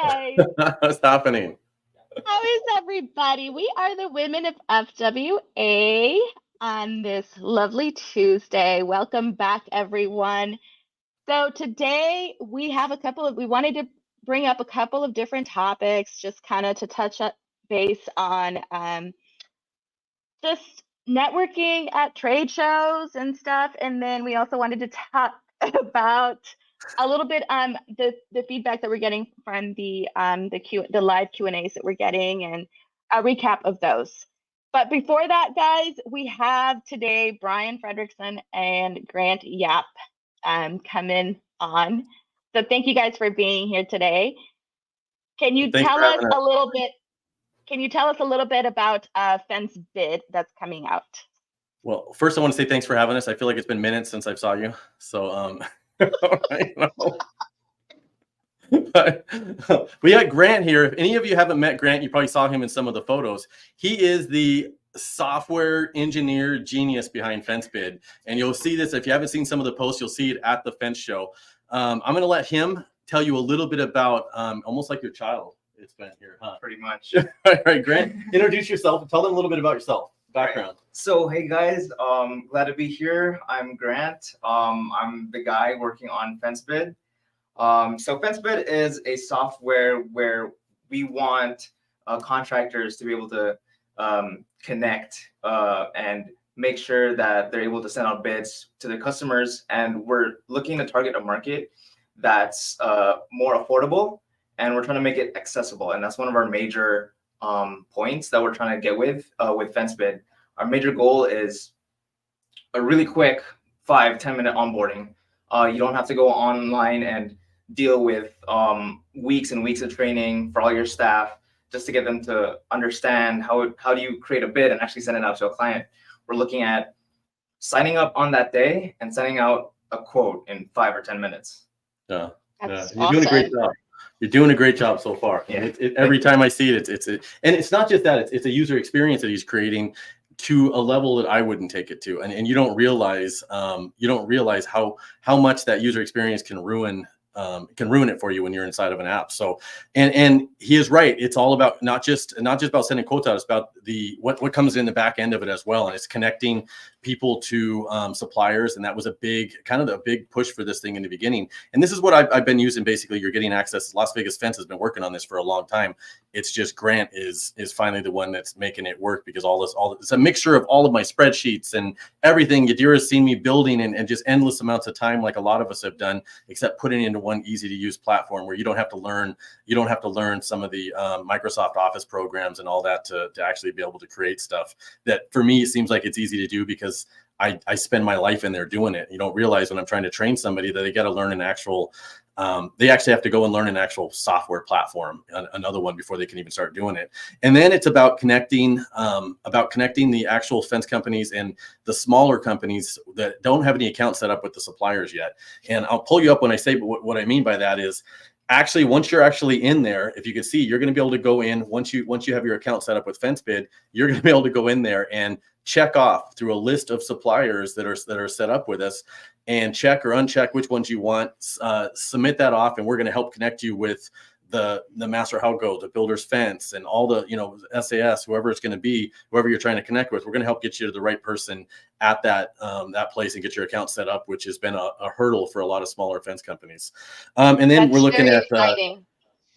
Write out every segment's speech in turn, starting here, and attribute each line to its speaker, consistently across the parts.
Speaker 1: guys.
Speaker 2: What's happening?
Speaker 1: How is everybody? We are the women of FWA on this lovely Tuesday. Welcome back, everyone. So today we wanted to bring up a couple of different topics, just kind of to touch up base on just networking at trade shows and stuff. And then we also wanted to talk about a little bit the feedback that we're getting from the live Q&As that we're getting and a recap of those. But before that, guys, we have today Brian Fredrickson and Grant Yap coming on. So thank you guys for being here today. Can you tell us a little bit? Can you tell us a little bit about Fence Bid that's coming out?
Speaker 2: Well, first I want to say thanks for having us. I feel like it's been minutes since I saw you. So we got Grant here. If any of you haven't met Grant, you probably saw him in some of the photos. He is the software engineer genius behind FenceBid. And you'll see this, if you haven't seen some of the posts, you'll see it at the Fence Show. I'm going to let him tell you a little bit about almost like your child. It's been here, huh?
Speaker 3: Pretty much.
Speaker 2: All right, Grant, introduce yourself and tell them a little bit about yourself, background.
Speaker 3: Right. So, hey guys, glad to be here. I'm Grant. I'm the guy working on FenceBid. So FenceBid is a software where we want contractors to be able to connect and make sure that they're able to send out bids to their customers. And we're looking to target a market that's more affordable, and we're trying to make it accessible. And that's one of our major points that we're trying to get with FenceBid. Our major goal is a really quick 5-10 minute onboarding. You don't have to go online and deal with weeks and weeks of training for all your staff just to get them to understand how do you create a bid and actually send it out to a client. We're looking at signing up on that day and sending out a quote in 5 or 10 minutes.
Speaker 2: Yeah,
Speaker 1: That's
Speaker 2: you're doing a great job. You're doing a great job so far.
Speaker 3: Yeah.
Speaker 2: Every time I see it, and it's not just that, it's a user experience that he's creating to a level that I wouldn't take it to. And you don't realize how much that user experience can ruin it for you when you're inside of an app. So, and he is right. It's all about not just about sending quotes out. It's about what comes in the back end of it as well. And it's connecting people to suppliers. And that was a big push for this thing in the beginning. And this is what I've been using. Basically, you're getting access. Las Vegas Fence has been working on this for a long time. It's just Grant is finally the one that's making it work, because it's a mixture of all of my spreadsheets and everything. Yadira's seen me building and just endless amounts of time, like a lot of us have done, except putting it into one easy to use platform where you don't have to learn some of the Microsoft Office programs and all that to actually be able to create stuff that for me, it seems like it's easy to do because I spend my life in there doing it. You don't realize when I'm trying to train somebody that they got to learn an actual, they actually have to go and learn an actual software platform, another one, before they can even start doing it. And then it's about connecting the actual fence companies and the smaller companies that don't have any account set up with the suppliers yet. And I'll pull you up when I say, but what I mean by that is, actually, once you're actually in there, if you can see, you're going to be able to go in once you have your account set up with FenceBid, you're going to be able to go in there and check off through a list of suppliers that are set up with us, and check or uncheck which ones you want. Submit that off, and we're going to help connect you with the Master Halco, the Builder's Fence, and all the SAS, whoever it's going to be, whoever you're trying to connect with. We're going to help get you to the right person at that place and get your account set up, which has been a hurdle for a lot of smaller fence companies. And then we're looking at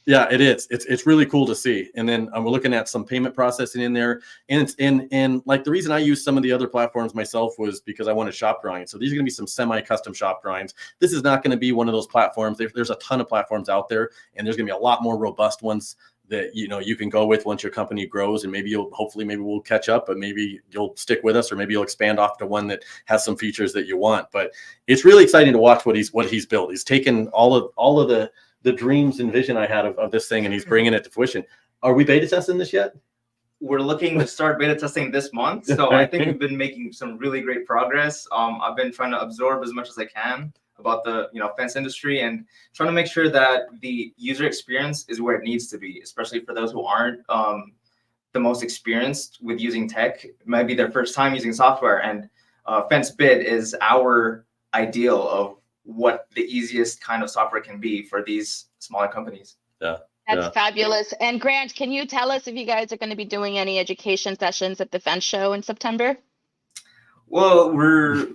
Speaker 2: yeah, it is. It's really cool to see. And then we're looking at some payment processing in there. And like the reason I use some of the other platforms myself was because I wanted shop drawings. So these are going to be some semi-custom shop drawings. This is not going to be one of those platforms. There's a ton of platforms out there, and there's going to be a lot more robust ones that you can go with once your company grows. And maybe we'll catch up, but maybe you'll stick with us, or maybe you'll expand off to one that has some features that you want. But it's really exciting to watch what he's built. He's taken all of the dreams and vision I had of this thing, and he's bringing it to fruition. Are we beta testing this yet?
Speaker 3: We're looking to start beta testing this month. So I think we've been making some really great progress. I've been trying to absorb as much as I can about the fence industry, and trying to make sure that the user experience is where it needs to be, especially for those who aren't the most experienced with using tech. It might be their first time using software, and FenceBid is our ideal of what the easiest kind of software can be for these smaller companies.
Speaker 2: Yeah.
Speaker 1: That's
Speaker 2: Yeah.
Speaker 1: fabulous. And Grant, can you tell us if you guys are going to be doing any education sessions at the Fence Show in September?
Speaker 3: Well, we're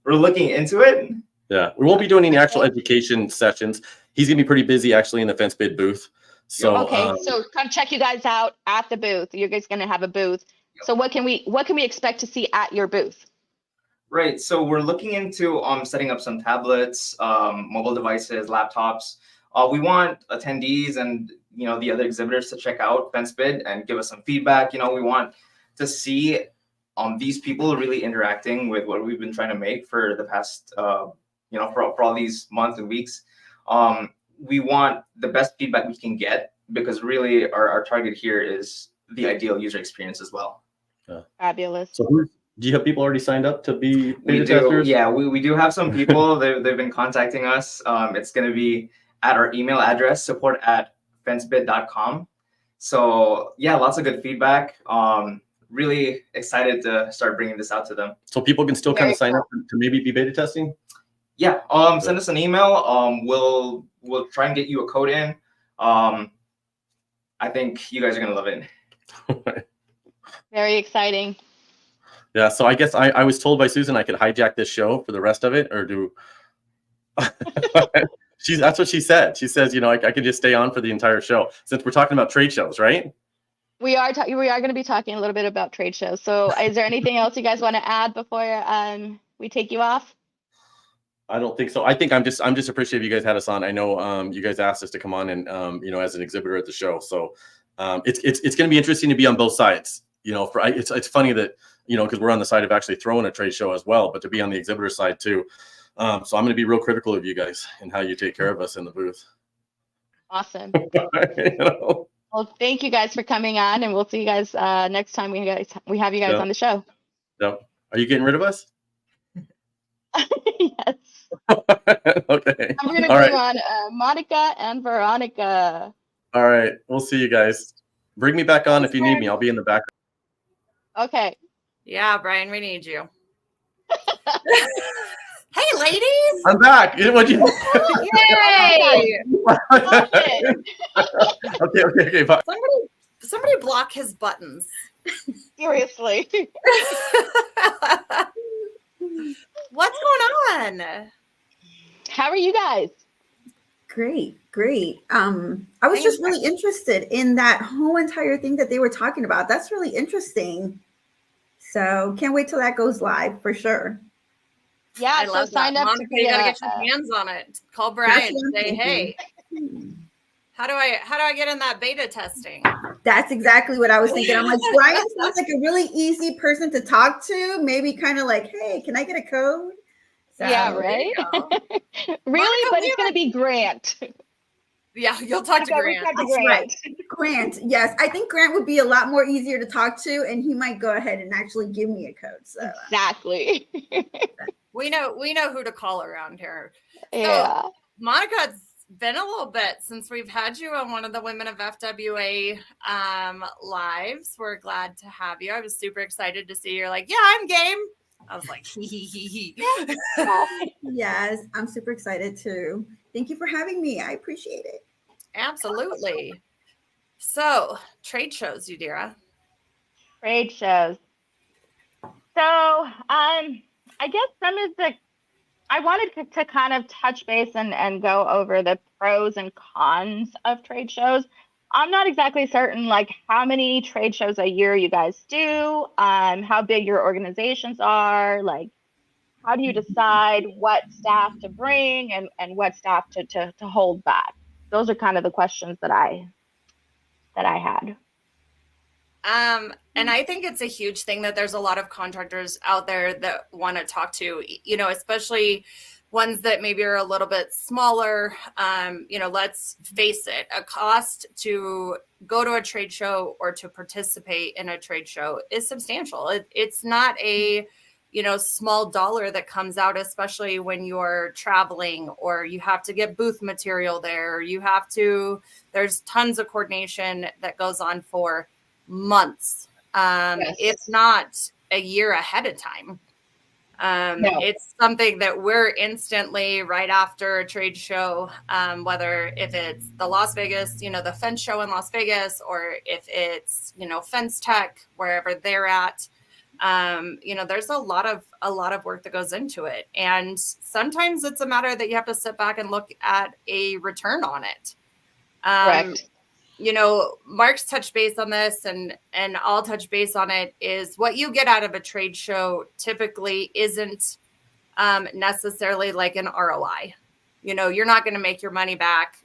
Speaker 3: looking into it.
Speaker 2: Yeah, we won't be doing any actual education sessions. He's gonna be pretty busy actually in the fence bid booth. So
Speaker 1: Okay, so come check you guys out at the booth. You guys going to have a booth. So what can we expect to see at your booth?
Speaker 3: Right. So we're looking into setting up some tablets, mobile devices, laptops. We want attendees and the other exhibitors to check out FenceBid and give us some feedback. We want to see these people really interacting with what we've been trying to make for the past for all these months and weeks. We want the best feedback we can get because really our target here is the ideal user experience as well.
Speaker 1: Fabulous.
Speaker 2: So do you have people already signed up to be
Speaker 3: We
Speaker 2: beta
Speaker 3: do,
Speaker 2: testers?
Speaker 3: yeah. We do have some people. They've been contacting us. It's going to be at our email address, support@fencebid.com. So yeah, lots of good feedback. Really excited to start bringing this out to them.
Speaker 2: So people can still kind
Speaker 1: Very
Speaker 2: of sign up to maybe be beta testing?
Speaker 3: Yeah, send us an email. We'll try and get you a code in. I think you guys are gonna love it.
Speaker 1: Very exciting.
Speaker 2: Yeah, so I guess I was told by Susan I could hijack this show for the rest of it, or do that's what she said. She says, I can just stay on for the entire show since we're talking about trade shows, right?
Speaker 1: We are going to be talking a little bit about trade shows. So is there anything else you guys want to add before we take you off?
Speaker 2: I don't think so. I think I'm just appreciative you guys had us on. I know you guys asked us to come on and as an exhibitor at the show. So it's going to be interesting to be on both sides. It's funny that because we're on the side of actually throwing a trade show as well, but to be on the exhibitor side too. So I'm going to be real critical of you guys and how you take care of us in the booth.
Speaker 1: Awesome. Well, thank you guys for coming on, and we'll see you guys next time we have you guys on the show.
Speaker 2: Yep. Are you getting rid of us?
Speaker 1: Yes.
Speaker 2: Okay.
Speaker 1: I'm going to bring on Monica and Veronica.
Speaker 2: All right. We'll see you guys. Bring me back on if you need me. I'll be in the back.
Speaker 1: Okay.
Speaker 4: Yeah, Brian, we need you. Hey, ladies!
Speaker 2: I'm back. What'd you?
Speaker 4: Yay!
Speaker 2: Okay. Bye.
Speaker 4: Somebody block his buttons.
Speaker 1: Seriously.
Speaker 4: What's going on?
Speaker 1: How are you guys?
Speaker 5: Great. I was just really interested in that whole entire thing that they were talking about. That's really interesting. So can't wait till that goes live for sure.
Speaker 1: Yeah,
Speaker 4: I
Speaker 1: so
Speaker 4: love
Speaker 1: sign
Speaker 4: that.
Speaker 1: up
Speaker 4: Monica,
Speaker 1: to be
Speaker 4: you gotta get your hands on it. Call Brian and say, hey, how do I get in that beta testing?
Speaker 5: That's exactly what I was thinking. I'm like, Brian sounds like a really easy person to talk to. Maybe kind of like, hey, can I get a code? So,
Speaker 1: yeah, right? Really? But it's going to be Grant.
Speaker 4: Yeah, you'll talk to Grant.
Speaker 5: That's right. Grant, yes. I think Grant would be a lot more easier to talk to, and he might go ahead and actually give me a code. So
Speaker 1: Exactly.
Speaker 4: We know who to call around here.
Speaker 1: Yeah.
Speaker 4: So, Monica, it's been a little bit since we've had you on one of the Women of FWA lives. We're glad to have you. I was super excited to see you're like, yeah, I'm game. I was like, hee.
Speaker 5: Yes, I'm super excited too. Thank you for having me. I appreciate it.
Speaker 4: Absolutely. So, trade shows, Yadira.
Speaker 1: Trade shows. So, I guess I wanted to kind of touch base and go over the pros and cons of trade shows. I'm not exactly certain like how many trade shows a year you guys do, how big your organizations are, like how do you decide what staff to bring and what staff to hold back? Those are kind of the questions that I had.
Speaker 4: And I think it's a huge thing that there's a lot of contractors out there that want to talk to, especially ones that maybe are a little bit smaller. Let's face it, a cost to go to a trade show or to participate in a trade show is substantial. It's not a, small dollar that comes out, especially when you're traveling or you have to get booth material there. There's tons of coordination that goes on for months,
Speaker 1: Yes.
Speaker 4: if not a year ahead of time.
Speaker 1: No.
Speaker 4: It's something that we're instantly right after a trade show, whether if it's the Las Vegas, the fence show in Las Vegas, or if it's, Fence Tech, wherever they're at, there's a lot of work that goes into it. And sometimes it's a matter that you have to sit back and look at a return on it.
Speaker 1: Correct.
Speaker 4: Mark's touched base on this, and I'll touch base on it, is what you get out of a trade show typically isn't necessarily like an ROI. You're not going to make your money back.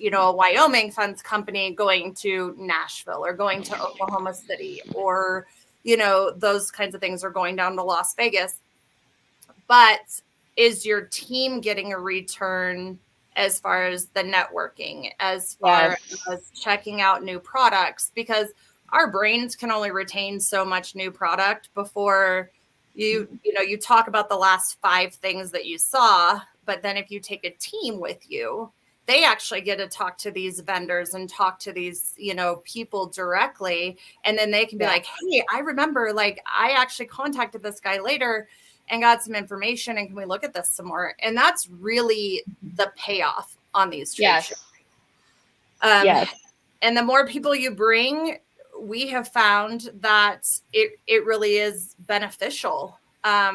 Speaker 4: A Wyoming fence company going to Nashville or going to Oklahoma City, or, those kinds of things, are going down to Las Vegas. But is your team getting a return as far as the networking, as far as checking out new products? Because our brains can only retain so much new product before you talk about the last 5 things that you saw. But then if you take a team with you, they actually get to talk to these vendors and talk to these, people directly. And then they can be like, hey, I remember, I actually contacted this guy later and got some information, and can we look at this some more? And that's really the payoff on these trade shows. And the more people you bring, we have found that it really is beneficial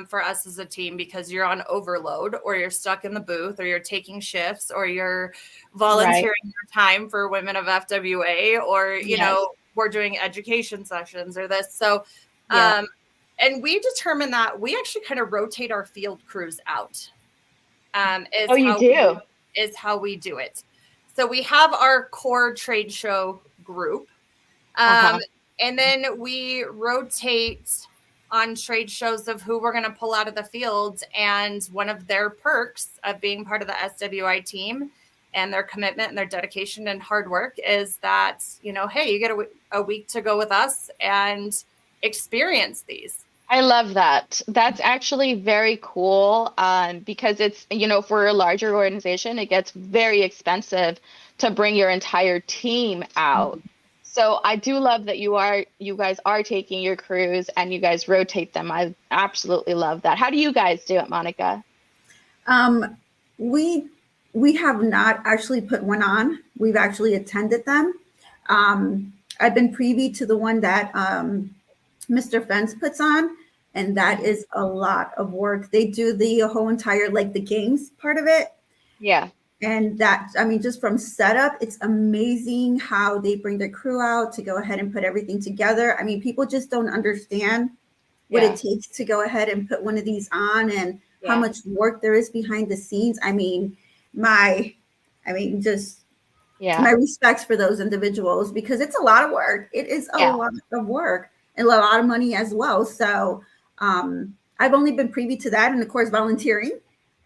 Speaker 4: for us as a team, because you're on overload, or you're stuck in the booth, or you're taking shifts, or you're volunteering your time for Women of FWA, or, we're doing education sessions or this. So, and we determined that we actually kind of rotate our field crews out. Is how we do it. So we have our core trade show group. And then we rotate on trade shows of who we're going to pull out of the field. And one of their perks of being part of the SWI team and their commitment and their dedication and hard work is that, hey, you get a week to go with us and experience these.
Speaker 1: I love that. That's actually very cool, because it's, for a larger organization, it gets very expensive to bring your entire team out. So I do love that you guys are taking your crews and you guys rotate them. I absolutely love that. How do you guys do it, Monica?
Speaker 5: We have not actually put one on. We've actually attended them. I've been privy to the one that Mr. Fence puts on, and that is a lot of work. They do the whole entire, the games part of it.
Speaker 1: Yeah.
Speaker 5: And that, just from setup, it's amazing how they bring their crew out to go ahead and put everything together. People just don't understand what it takes to go ahead and put one of these on, and how much work there is behind the scenes. My respects for those individuals, because it's a lot of work. It is a lot of work and a lot of money as well. So I've only been privy to that, and of course volunteering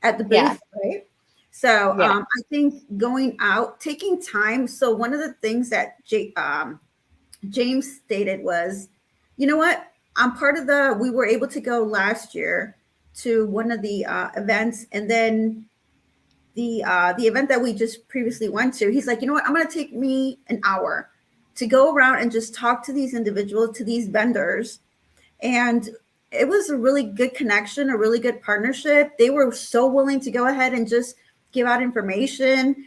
Speaker 5: at the booth, right? So I think going out, taking time. So one of the things that James stated was, you know what? I'm part of we were able to go last year to one of the events, and then the event that we just previously went to, he's like, you know what? I'm going to take me an hour to go around and just talk to these individuals, to these vendors. And it was a really good connection, a really good partnership. They were so willing to go ahead and just give out information.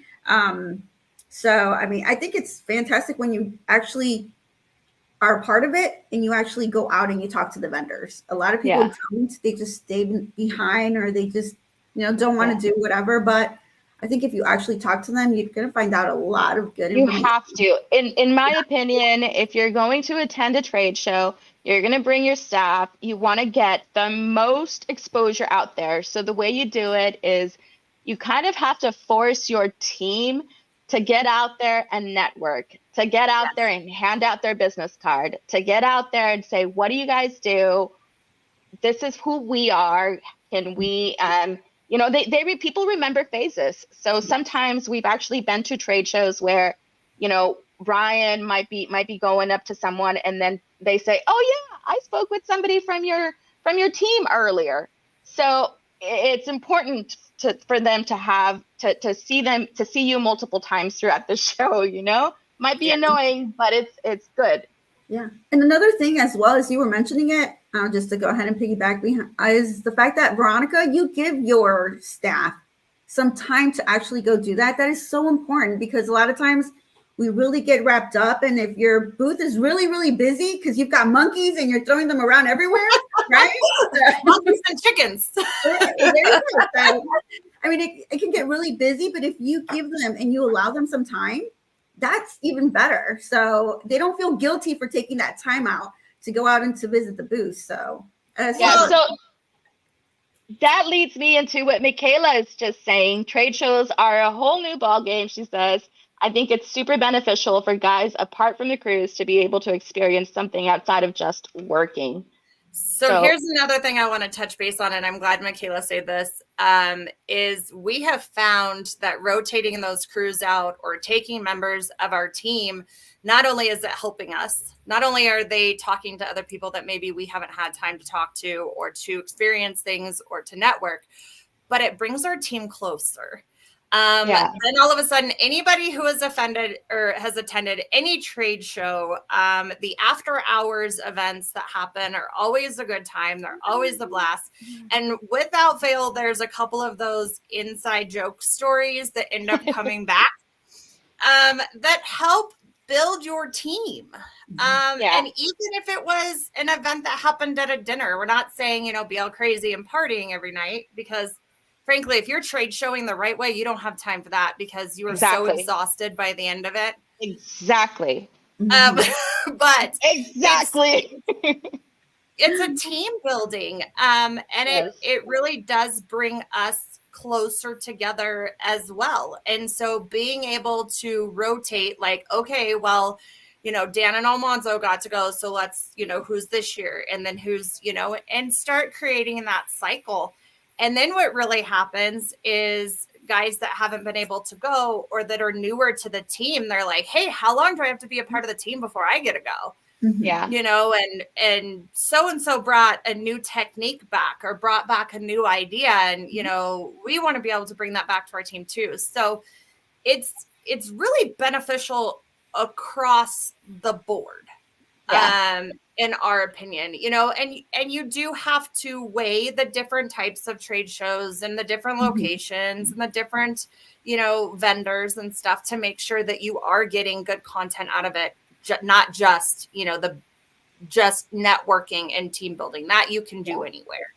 Speaker 5: So, I think it's fantastic when you actually are a part of it and you actually go out and you talk to the vendors. A lot of people don't, they just stay behind, or they just, don't want to do whatever. But I think if you actually talk to them, you're going to find out a lot of good information.
Speaker 1: You have to. In my opinion, if you're going to attend a trade show, you're going to bring your staff. You want to get the most exposure out there. So the way you do it is you kind of have to force your team to get out there and network, to get out there and hand out their business card, to get out there and say, what do you guys do? This is who we are. Can we, people remember faces. So sometimes we've actually been to trade shows where, Ryan might be going up to someone, and then they say, oh yeah, I spoke with somebody from your team earlier. So it's important for them to have to see you multiple times throughout the show. Might be annoying, but it's good.
Speaker 5: Yeah. And another thing as well, as you were mentioning it, just to go ahead and piggyback behind, is the fact that, Veronica, you give your staff some time to actually go do that. That is so important, because a lot of times we really get wrapped up. And if your booth is really, really busy because you've got monkeys and you're throwing them around everywhere, right?
Speaker 4: Monkeys and chickens.
Speaker 5: There you go. So, I mean, it can get really busy, but if you give them and you allow them some time, that's even better. So they don't feel guilty for taking that time out to go out and to visit the booth. So
Speaker 1: so that leads me into what Michaela is just saying. Trade shows are a whole new ball game, she says. I think it's super beneficial for guys apart from the cruise to be able to experience something outside of just working.
Speaker 4: So here's another thing I want to touch base on, and I'm glad Michaela said this, is we have found that rotating those crews out or taking members of our team, not only is it helping us, not only are they talking to other people that maybe we haven't had time to talk to or to experience things or to network, but it brings our team closer. Then all of a sudden, anybody who has offended or has attended any trade show, the after hours events that happen are always a good time. They're always a blast. And without fail, there's a couple of those inside joke stories that end up coming back that help build your team. And even if it was an event that happened at a dinner, we're not saying, you know, be all crazy and partying every night, because frankly, if you're trade showing the right way, you don't have time for that because you are so exhausted by the end of it.
Speaker 1: Exactly.
Speaker 4: But
Speaker 1: exactly.
Speaker 4: It's a team building. And it really does bring us closer together as well. And so being able to rotate, like, okay, well, you know, Dan and Almanzo got to go. So let's, you know, who's this year? And then who's, you know, and start creating that cycle. And then what really happens is guys that haven't been able to go or that are newer to the team, they're like, hey, how long do I have to be a part of the team before I get to go?
Speaker 1: Yeah.
Speaker 4: You know, and so brought a new technique back or brought back a new idea. And, you know, we want to be able to bring that back to our team too. So it's really beneficial across the board. In our opinion, you know, and you do have to weigh the different types of trade shows and the different locations and the different, you know, vendors and stuff to make sure that you are getting good content out of it. Not just, you know, just networking and team building that you can do anywhere.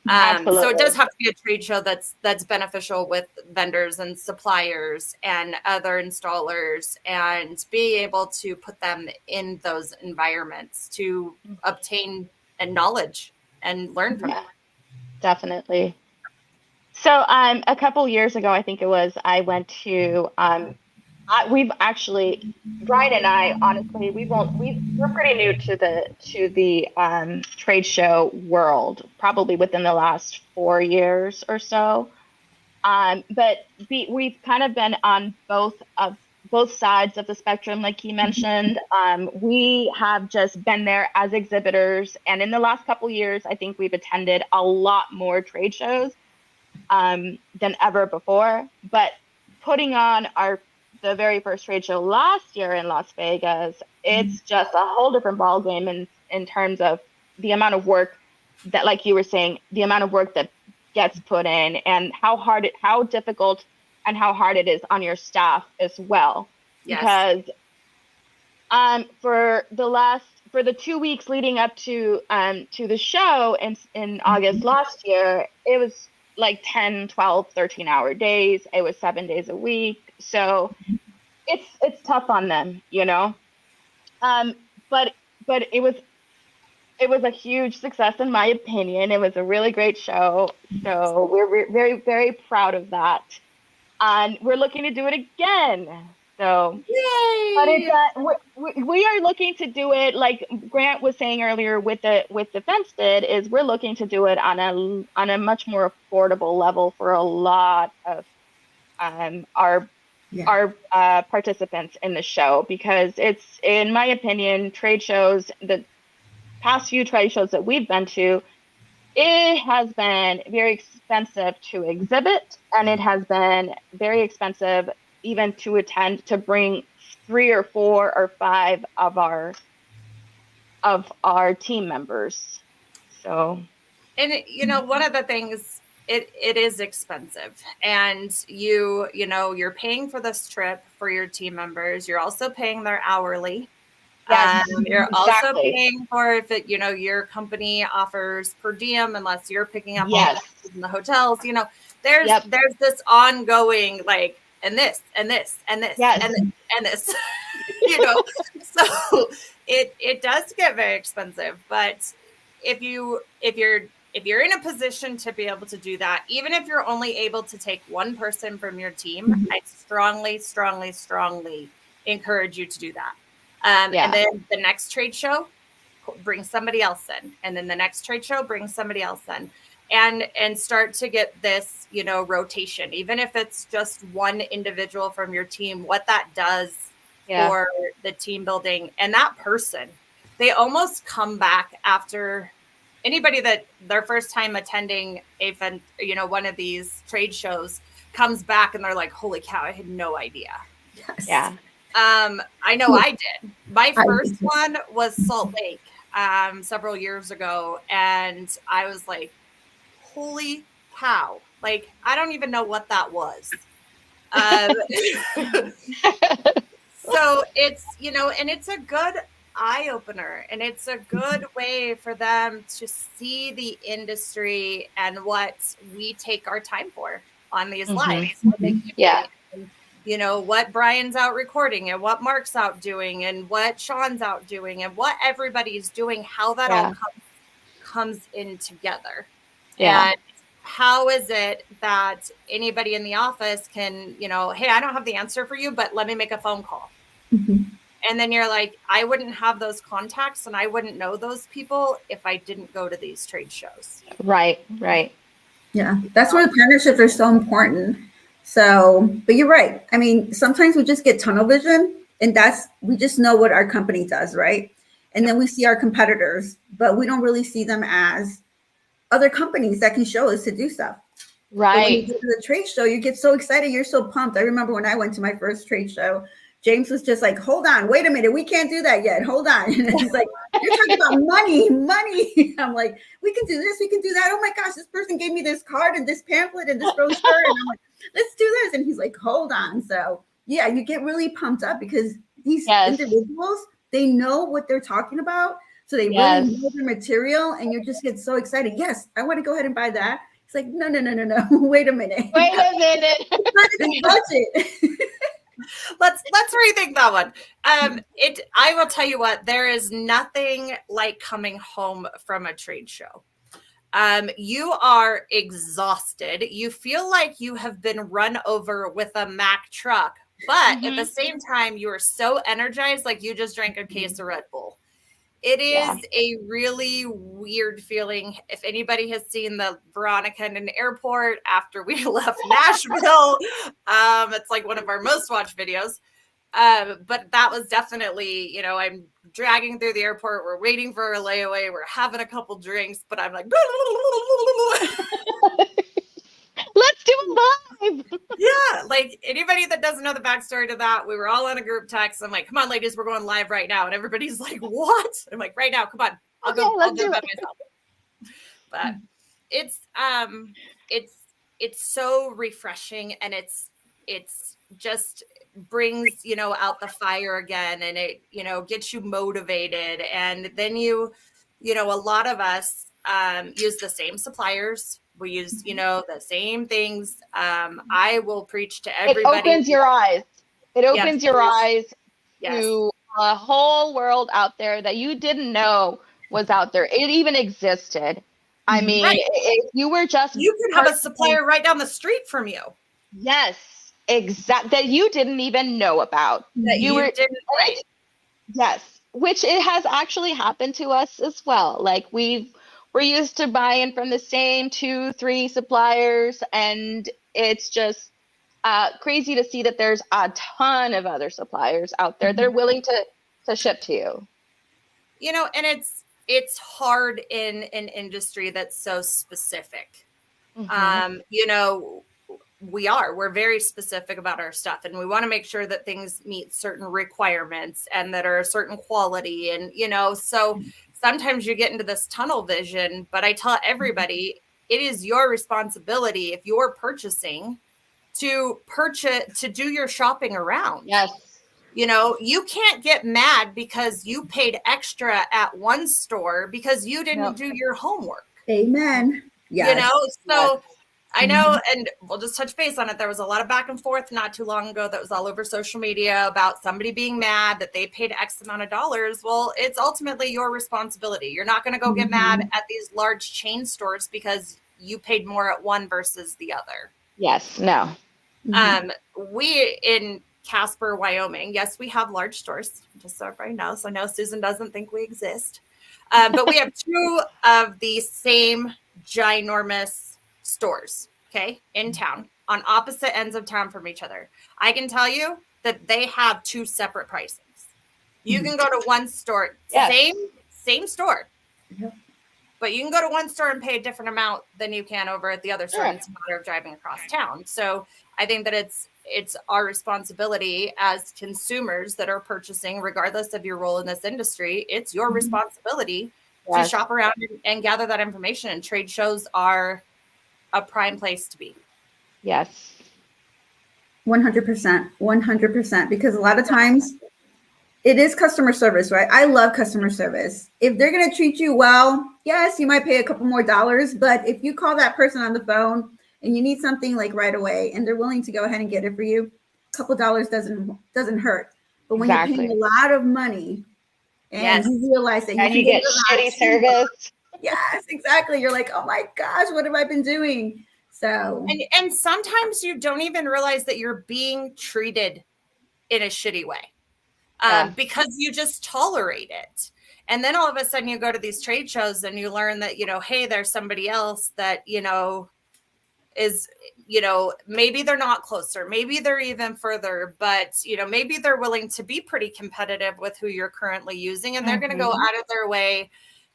Speaker 4: So it does have to be a trade show that's beneficial with vendors and suppliers and other installers, and being able to put them in those environments to obtain knowledge and learn from it.
Speaker 1: Definitely. So a couple years ago, I think it was, I went to we've actually, Brian and I, honestly, we're pretty new to the trade show world, probably within the last 4 years or so. But we've kind of been on both sides of the spectrum, like he mentioned. We have just been there as exhibitors, and in the last couple years, I think we've attended a lot more trade shows than ever before. But putting on the very first trade show last year in Las Vegas, it's just a whole different ballgame in terms of the amount of work that, like you were saying, the amount of work that gets put in, and how difficult and how hard it is on your staff as well. Yes. Because for the 2 weeks leading up to the show in August last year, it was like 10, 12, 13-hour days. It was 7 days a week. So it's tough on them, you know. But it was a huge success in my opinion. It was a really great show. So we're very, very proud of that. And we're looking to do it again. So, yay! But we are looking to do it, like Grant was saying earlier with the FenceBid, is we're looking to do it on a much more affordable level for a lot of our participants in the show, because it's, in my opinion, trade shows, the past few trade shows that we've been to, it has been very expensive to exhibit, and it has been very expensive even to attend, to bring 3 or 4 or 5 of our team members So,
Speaker 4: And you know, one of the things, it is expensive, and you're paying for this trip for your team members. You're also paying their hourly.
Speaker 1: yes,
Speaker 4: You're also
Speaker 1: exactly.
Speaker 4: paying for if it, your company offers per diem, unless you're picking up all
Speaker 1: Yes.
Speaker 4: the in the hotels. There's
Speaker 1: Yep.
Speaker 4: there's this ongoing like, and this and this and this
Speaker 1: Yes.
Speaker 4: and this and this. So it does get very expensive. But if you're in a position to be able to do that, even if you're only able to take one person from your team, I strongly, strongly, strongly encourage you to do that.
Speaker 1: Yeah.
Speaker 4: And then the next trade show, bring somebody else in, and then the next trade show, bring somebody else in, and start to get this, rotation, even if it's just one individual from your team, what that does for the team building. And that person, they almost come back after. Anybody that their first time attending one of these trade shows comes back and they're like, holy cow, I had no idea.
Speaker 5: Yes.
Speaker 1: Yeah.
Speaker 4: I know I did. My first one was Salt Lake several years ago. And I was like, holy cow. Like, I don't even know what that was. So it's, and it's a good eye opener, and it's a good way for them to see the industry and what we take our time for on these lives.
Speaker 1: Yeah.
Speaker 4: What Brian's out recording and what Mark's out doing and what Sean's out doing and what everybody's doing, how that all comes in together.
Speaker 1: Yeah.
Speaker 4: And how is it that anybody in the office can, hey, I don't have the answer for you, but let me make a phone call. And then you're like, I wouldn't have those contacts and I wouldn't know those people if I didn't go to these trade shows.
Speaker 1: Right.
Speaker 5: Yeah, that's where the partnerships are so important. So, but you're right. I mean, sometimes we just get tunnel vision, and we just know what our company does, right? And then we see our competitors, but we don't really see them as other companies that can show us to do stuff.
Speaker 1: Right.
Speaker 5: But when you go to the trade show, you get so excited. You're so pumped. I remember when I went to my first trade show, James was just like, hold on, wait a minute. We can't do that yet. Hold on. And he's like, you're talking about money. I'm like, we can do this. We can do that. Oh my gosh, this person gave me this card and this pamphlet and this brochure. And I'm like, let's do this. And he's like, hold on. So yeah, you get really pumped up because these individuals, they know what they're talking about. So they really know their material, and you just get so excited. Yes, I want to go ahead and buy that. It's like, no. Wait a minute.
Speaker 4: Let's rethink that one. I will tell you what, there is nothing like coming home from a trade show. You are exhausted. You feel like you have been run over with a Mack truck, but at the same time, you are so energized, like you just drank a case of Red Bull. It is a really weird feeling. If anybody has seen the Veronica in an airport after we left Nashville, it's like one of our most watched videos. But that was definitely, I'm dragging through the airport. We're waiting for a layaway. We're having a couple drinks, but I'm like,
Speaker 1: let's do it live.
Speaker 4: Yeah, like anybody that doesn't know the backstory to that, we were all on a group text. I'm like, come on, ladies, we're going live right now. And everybody's like, what? I'm like, right now, come on. I'll go by myself. But it's so refreshing, and it's just brings, out the fire again, and it, gets you motivated. And then a lot of us use the same suppliers. We use, the same things. I will preach to everybody.
Speaker 1: It opens your eyes. It opens your eyes to a whole world out there that you didn't know was out there. It even existed. I mean, if you were just...
Speaker 4: You could have a supplier right down the street from you.
Speaker 1: Yes, exactly. That you didn't even know about.
Speaker 4: That you didn't. Right.
Speaker 1: Yes, which it has actually happened to us as well. Like we're used to buying from the same 2-3 suppliers, and it's just crazy to see that there's a ton of other suppliers out there that are willing to ship to you.
Speaker 4: And it's hard in an industry that's so specific. We're very specific about our stuff, and we want to make sure that things meet certain requirements and that are a certain quality. And, so sometimes you get into this tunnel vision, but I tell everybody it is your responsibility if you're purchasing to do your shopping around.
Speaker 1: Yes.
Speaker 4: You know, you can't get mad because you paid extra at one store because you didn't
Speaker 1: Nope.
Speaker 4: do your homework.
Speaker 5: Amen. Yes.
Speaker 4: You know, so
Speaker 1: Yes.
Speaker 4: I know, and we'll just touch base on it. There was a lot of back and forth not too long ago that was all over social media about somebody being mad that they paid X amount of dollars. Well, it's ultimately your responsibility. You're not going to go get mad at these large chain stores because you paid more at one versus the other.
Speaker 1: Yes. No.
Speaker 4: We in Casper, Wyoming, yes, we have large stores, just so everybody knows. I know Susan doesn't think we exist, but we have two of the same ginormous stores, okay, in town on opposite ends of town from each other. I can tell you that they have two separate pricings. You can go to one store,
Speaker 1: Yes.
Speaker 4: same store,
Speaker 5: Yep.
Speaker 4: but you can go to one store and pay a different amount than you can over at the other store.
Speaker 1: Sure.
Speaker 4: And it's a matter of driving across town. So I think that it's our responsibility as consumers that are purchasing, regardless of your role in this industry. It's your responsibility
Speaker 1: Yes.
Speaker 4: to shop around and gather that information. And trade shows are a prime place to be.
Speaker 1: Yes.
Speaker 5: 100%. 100%. Because a lot of times it is customer service, right? I love customer service. If they're going to treat you well, yes, you might pay a couple more dollars. But if you call that person on the phone and you need something like right away and they're willing to go ahead and get it for you, a couple dollars doesn't hurt. But when you're paying a lot of money and you realize that
Speaker 1: And you get shitty service.
Speaker 5: Yes, exactly. You're like, oh my gosh, what have I been doing? So
Speaker 4: and sometimes you don't even realize that you're being treated in a shitty way. Because you just tolerate it. And then all of a sudden you go to these trade shows and you learn that, you know, hey, there's somebody else that, you know, is, you know, maybe they're not closer, maybe they're even further, but, you know, maybe they're willing to be pretty competitive with who you're currently using. And they're going to go out of their way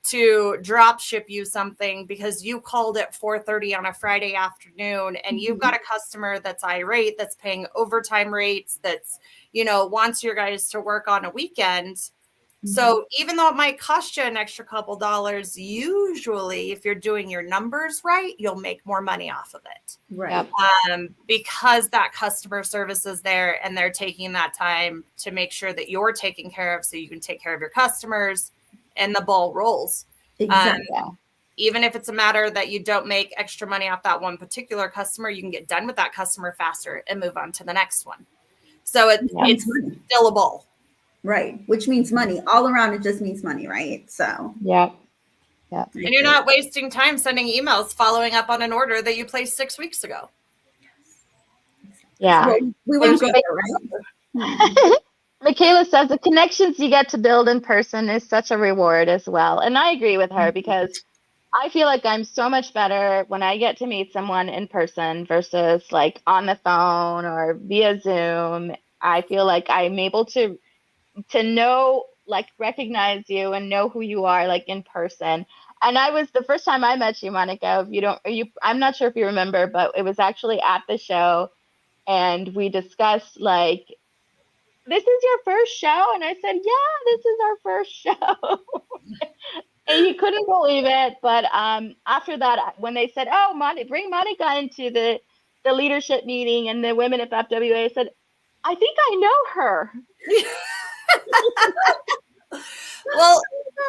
Speaker 4: to drop ship you something because you called at 4:30 on a Friday afternoon and you've got a customer that's irate, that's paying overtime rates, that's, you know, wants your guys to work on a weekend. So even though it might cost you an extra couple dollars, usually if you're doing your numbers right, you'll make more money off of it.
Speaker 5: right.
Speaker 4: Because that customer service is there and they're taking that time to make sure that you're taken care of so you can take care of your customers and the ball rolls.
Speaker 5: Exactly.
Speaker 4: Even if it's a matter that you don't make extra money off that one particular customer, you can get done with that customer faster and move on to the next one. So it's still a ball.
Speaker 5: Right. Which means money. All around, it just means money, right? So
Speaker 1: Yep.
Speaker 4: And you're not wasting time sending emails following up on an order that you placed 6 weeks ago.
Speaker 1: Yeah.
Speaker 5: we won't go there, right?
Speaker 1: Michaela says the connections you get to build in person is such a reward as well. And I agree with her because I feel like I'm so much better when I get to meet someone in person versus like on the phone or via Zoom. I feel like I'm able to know, like recognize you and know who you are like in person. And I was the first time I met you, Monica, I'm not sure if you remember, but it was actually at the show and we discussed like, this is your first show? And I said, yeah, this is our first show. And he couldn't believe it. But after that, when they said, oh, bring Monica into the leadership meeting and the women at FWA, I said, I think I know her.
Speaker 4: Well,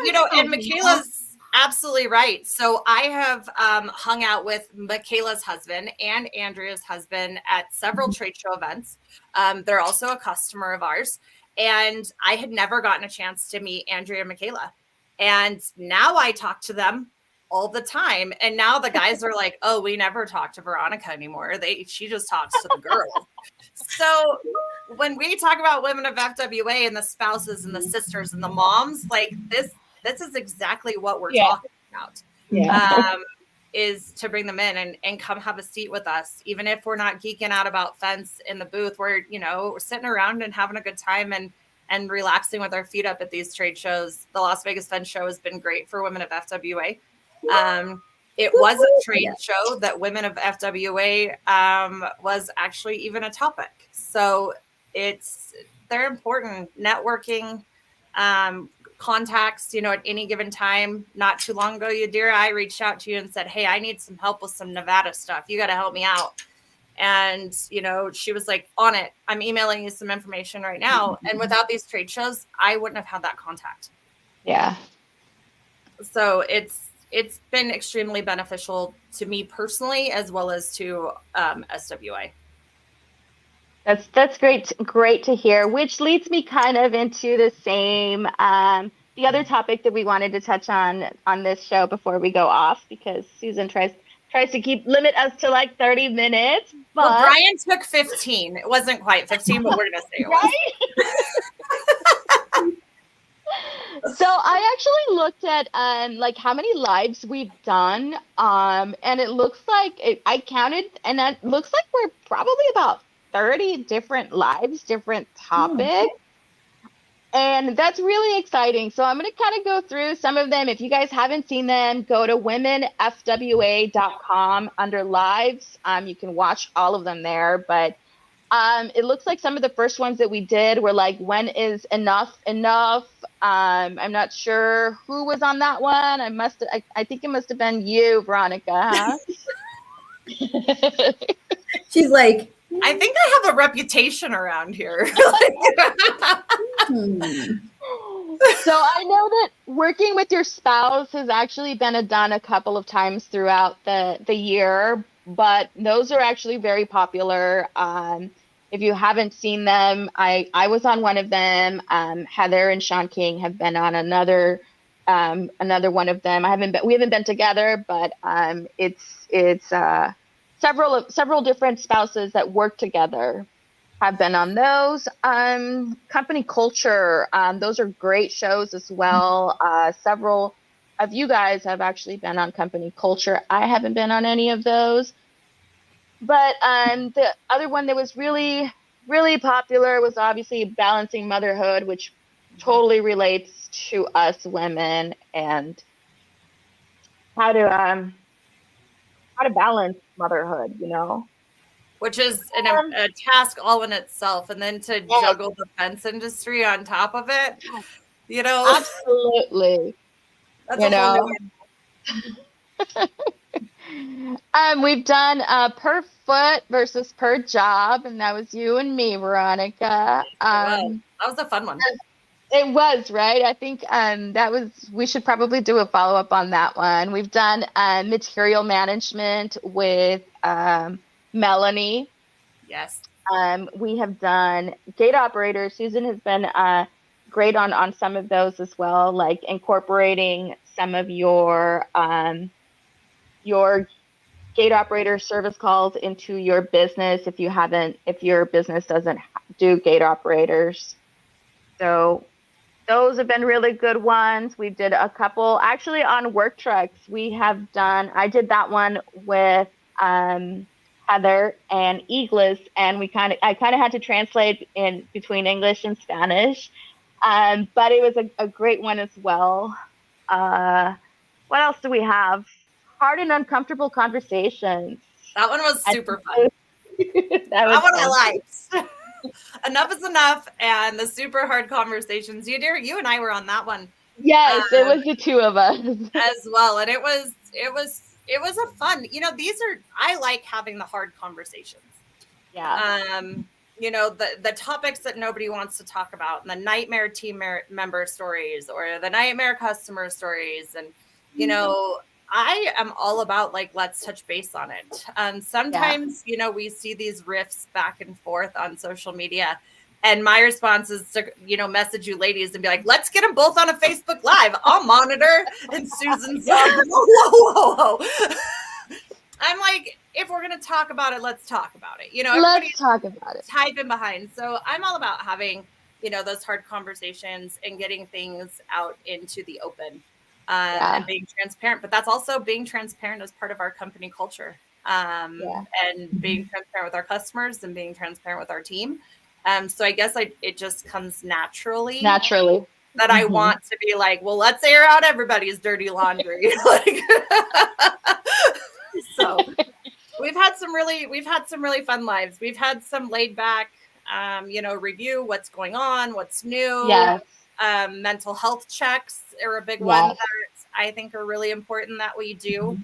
Speaker 4: you know, and Michaela's absolutely right. So I have hung out with Michaela's husband and Andrea's husband at several trade show events. They're also a customer of ours. And I had never gotten a chance to meet Andrea and Michaela. And now I talk to them all the time. And now the guys are like, oh, we never talk to Veronica anymore. She just talks to the girls. So when we talk about women of FWA and the spouses and the sisters and the moms, like this is exactly what we're talking about.
Speaker 1: Yeah.
Speaker 4: Is to bring them in and come have a seat with us. Even if we're not geeking out about fence in the booth, we're sitting around and having a good time and relaxing with our feet up at these trade shows. The Las Vegas Fence Show has been great for women of FWA. It was a trade show that women of FWA was actually even a topic. So they're important. Networking, contacts, you know, at any given time. Not too long ago, Yadira, I reached out to you and said, hey, I need some help with some Nevada stuff. You got to help me out. And, you know, she was like, on it. I'm emailing you some information right now. And without these trade shows, I wouldn't have had that contact.
Speaker 1: Yeah.
Speaker 4: So it's been extremely beneficial to me personally, as well as to SWA.
Speaker 1: That's great to hear, which leads me kind of into the same the other topic that we wanted to touch on this show before we go off, because Susan tries to limit us to like 30 minutes. But
Speaker 4: well, Brian took 15. It wasn't quite 15, but we're gonna say it was.
Speaker 1: Right? So I actually looked at like how many lives we've done, and it looks like I counted, and it looks like we're probably about 30 different lives, different topics. And that's really exciting. So I'm going to kind of go through some of them. If you guys haven't seen them, go to womenfwa.com under lives. You can watch all of them there. But it looks like some of the first ones that we did were like, when is enough enough? I'm not sure who was on that one. I think it must have been you, Veronica. Huh?
Speaker 5: She's like,
Speaker 4: I think I have a reputation around here.
Speaker 1: So I know that working with your spouse has actually been done a couple of times throughout the year, but those are actually very popular. If you haven't seen them, I was on one of them. Heather and Sean King have been on another one of them. We haven't been together, but it's several different spouses that work together have been on those. Company Culture, those are great shows as well. Several of you guys have actually been on Company Culture. I haven't been on any of those. But the other one that was really, really popular was obviously Balancing Motherhood, which totally relates to us women and how to balance motherhood, you know.
Speaker 4: Which is a task all in itself. And then to juggle the fence industry on top of it, you know.
Speaker 1: Absolutely.
Speaker 4: That's a whole
Speaker 1: new we've done per foot versus per job, and that was you and me, Veronica.
Speaker 4: That was a fun one.
Speaker 1: It was, right? I think we should probably do a follow-up on that one. We've done material management with Melanie.
Speaker 4: Yes.
Speaker 1: We have done gate operators. Susan has been great on some of those as well, like incorporating some of your gate operator service calls into your business if your business doesn't do gate operators. So those have been really good ones. We did a couple actually on work trucks. I did that one with Heather and Eagles, and I kind of had to translate in between English and Spanish. But it was a great one as well. What else do we have? Hard and Uncomfortable Conversations.
Speaker 4: That one was super fun. that one I liked. Enough is enough, and the super hard conversations. You and I were on that one.
Speaker 1: Yes, it was the two of us
Speaker 4: as well, and it was a fun. You know, I like having the hard conversations.
Speaker 1: Yeah.
Speaker 4: You know, the topics that nobody wants to talk about, and the nightmare team member stories or the nightmare customer stories, and you know. I am all about like, let's touch base on it. Sometimes, you know, we see these riffs back and forth on social media, and my response is to, you know, message you ladies and be like, let's get them both on a Facebook Live. I'll monitor. And Susan's like, whoa. I'm like, if we're going to talk about it, let's talk about it. You know,
Speaker 1: let's talk about it.
Speaker 4: Typing behind. So I'm all about having, you know, those hard conversations and getting things out into the open. And being transparent, but that's also being transparent as part of our company culture, and being transparent with our customers and being transparent with our team. So I guess it just comes naturally that I want to be like, well, let's air out everybody's dirty laundry. So we've had some really fun lives. We've had some laid back, you know, review what's going on, what's new.
Speaker 1: Yes.
Speaker 4: Mental health checks are a big one
Speaker 1: Yes.
Speaker 4: that I think are really important that we do.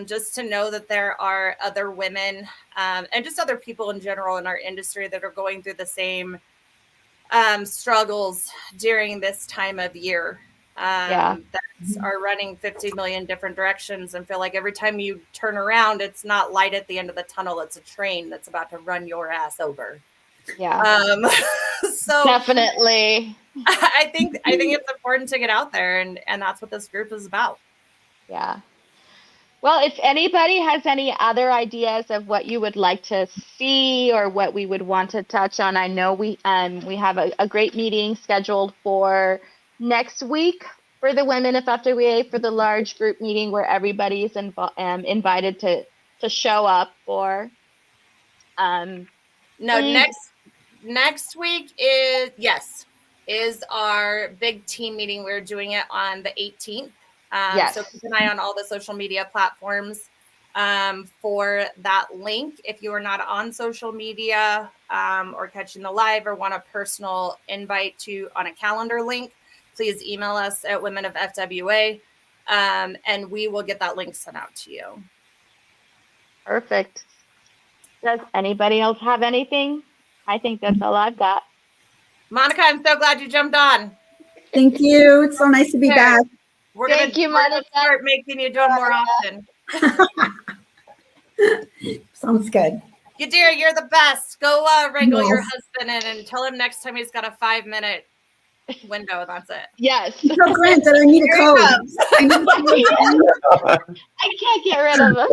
Speaker 4: Just to know that there are other women and just other people in general in our industry that are going through the same struggles during this time of year.
Speaker 1: Yeah.
Speaker 4: That are running 50 million different directions and feel like every time you turn around, it's not light at the end of the tunnel. It's a train that's about to run your ass over.
Speaker 1: Yeah.
Speaker 4: So
Speaker 1: Definitely.
Speaker 4: I think it's important to get out there, and that's what this group is about.
Speaker 1: Yeah. Well, if anybody has any other ideas of what you would like to see or what we would want to touch on, I know we have a great meeting scheduled for next week for the Women of FWA for the large group meeting where everybody's invited to show up for.
Speaker 4: No,
Speaker 1: Please.
Speaker 4: next week is our big team meeting. We're doing it on the 18th.
Speaker 1: Yes.
Speaker 4: So keep an eye on all the social media platforms for that link. If you are not on social media or catching the live or want a personal invite on a calendar link, please email us at Women of FWA and we will get that link sent out to you.
Speaker 1: Perfect. Does anybody else have anything? I think that's all I've got.
Speaker 4: Monica, I'm so glad you jumped on.
Speaker 5: Thank you. It's so nice to be back.
Speaker 4: We're
Speaker 1: Thank you,
Speaker 4: gonna
Speaker 1: Monica.
Speaker 4: start making you do it more often.
Speaker 5: Sounds good.
Speaker 4: Yadira, you're the best. Go wrangle your
Speaker 5: Yes.
Speaker 4: husband in and tell him next time he's got a 5-minute window. That's it.
Speaker 1: Yes.
Speaker 5: Tell Grant that I need a
Speaker 4: Here he
Speaker 5: code.
Speaker 4: comes.
Speaker 1: I can't get rid of him.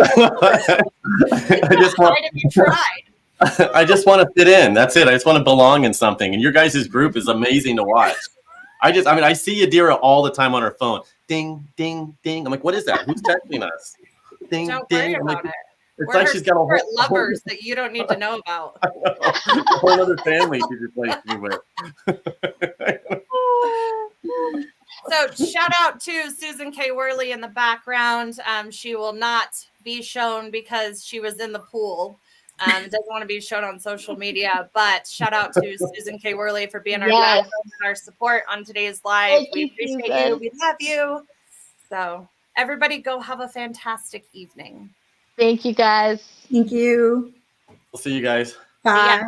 Speaker 2: I just want.
Speaker 4: Why have you tried?
Speaker 2: I just want to fit in. That's it. I just want to belong in something. And your guys' group is amazing to watch. I see Yadira all the time on her phone. Ding, ding, ding. I'm like, what is that? Who's texting us? Ding,
Speaker 4: Don't
Speaker 2: ding.
Speaker 4: worry
Speaker 2: I'm like,
Speaker 4: about it.
Speaker 2: it's
Speaker 4: We're
Speaker 2: like
Speaker 4: her
Speaker 2: she's got a
Speaker 4: secret
Speaker 2: whole
Speaker 4: lovers that you don't need to know about.
Speaker 2: a whole other family she replaced me with.
Speaker 4: So shout out to Susan K. Worley in the background. She will not be shown because she was in the pool. Doesn't want to be shown on social media, but shout out to Susan K. Worley for being our
Speaker 1: Yes.
Speaker 4: background and our support on today's live.
Speaker 1: Thank
Speaker 4: We
Speaker 1: you,
Speaker 4: appreciate
Speaker 1: Susan.
Speaker 4: you. We love you. So everybody go have a fantastic evening.
Speaker 1: Thank you, guys.
Speaker 5: Thank you.
Speaker 2: We'll see you guys.
Speaker 4: See ya.
Speaker 5: Bye.